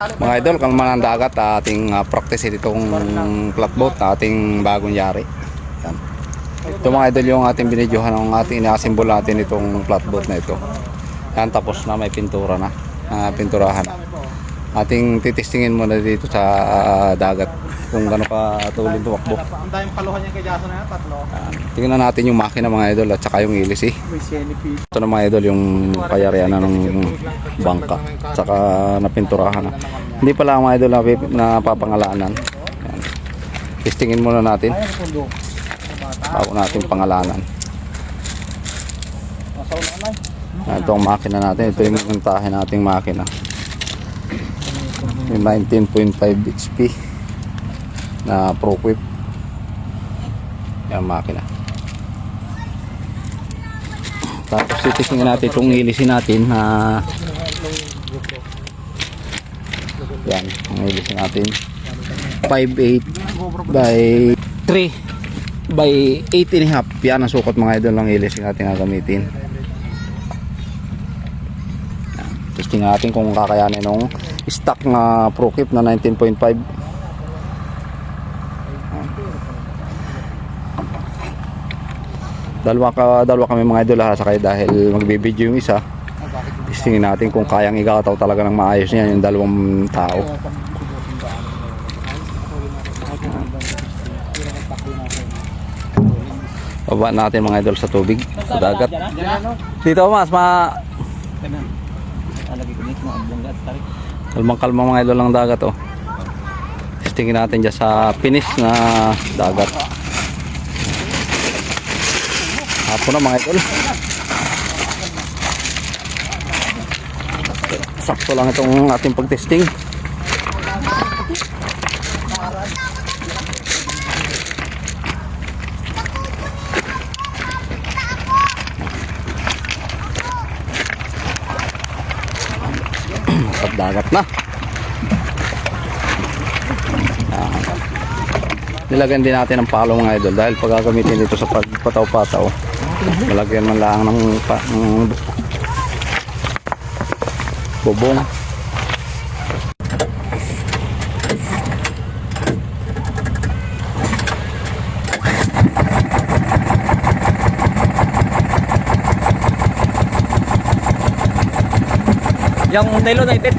Mga idol, kalma ng dagat, ating practice itong flatboat na ating bagong yari. Yan. Ito mga idol yung ating binidyohan ng ating inasimbol natin itong flatboat na ito. Yan, tapos na, may pintura na, pinturahan. Ating titistingin muna dito sa dagat kung gano'n ka tulin tumakbo. Ang daming paluhan yung kay Jason na yan, tatlo. Tingnan natin yung makina mga idol at saka yung ilis eh. Ito na mga idol yung kayarian na ng bangka at saka napinturahan na. Hindi pala mga idol na papangalanan. Yan. Testingin muna natin bago natin pangalanan. Ito ang makina natin. Ito yung muntahin nating makina. Yung 19.5 HP na ProQuip. Yan makina. Tapos titisingin natin itong ilisin natin na yan, ang ilisin natin 5.8 by 3 by 8 and a half. Yan ang sukat mga idol ng ilisin natin gagamitin. Testing natin kung kakayanin ng stock na ProQuip na 19.5. Dalawa kami mga idol sakay dahil magbibideo yung isa. Testingin natin kung kayang igataw talaga ng maayos niya yung dalawang tao. Baba natin mga idol sa tubig, sa dagat. Dito mas kalmang mga idol ng dagat oh. Testingin natin dyan sa finish na dagat. Hapon na mga idol. Sakto lang itong ating pagtesting. Dagat na. Nilagyan din natin ng palo mga idol dahil pag gagamitin dito sa pagpataw-pataw, malagyan man lang ng bubong. Yung Telo na ipit.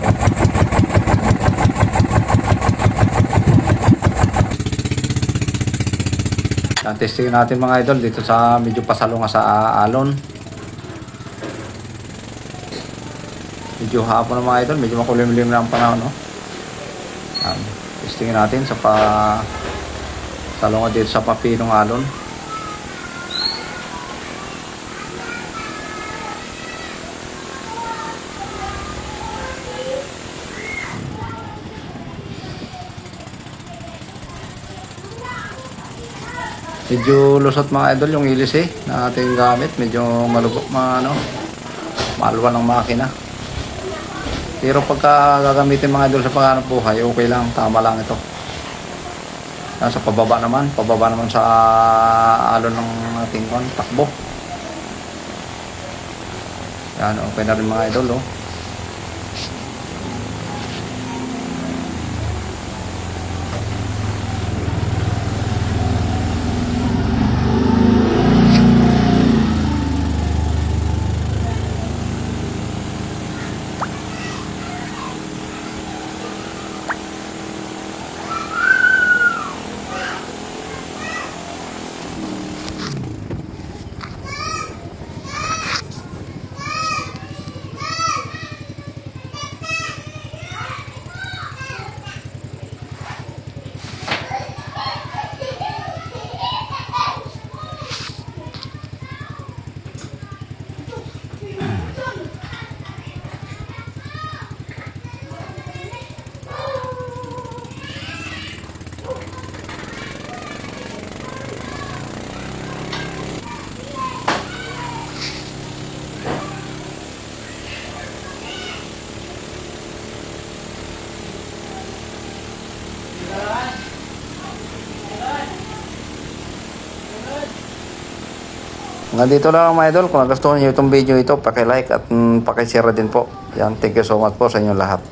Testingin natin mga idol dito sa medyo pasalunga sa alon. Medyo hapon na mga idol, medyo makulimlim na ang panahon no? Testingin natin sa pasalunga dito sa papinong alon. Medyo lusot mga idol yung ilis na ating gamit, medyo malubok maluwan ng makina. Pero pagka gagamitin mga idol sa paghanap buhay, okay lang, tama lang ito. Nasa pababa naman sa alon ng ating takbo. Yan, okay na rin mga idol oh. Hanggang dito lang mga idol. Kung nagustuhan niyo itong video ito, paki-like at paki-share din po. Yan, thank you so much po sa inyong lahat.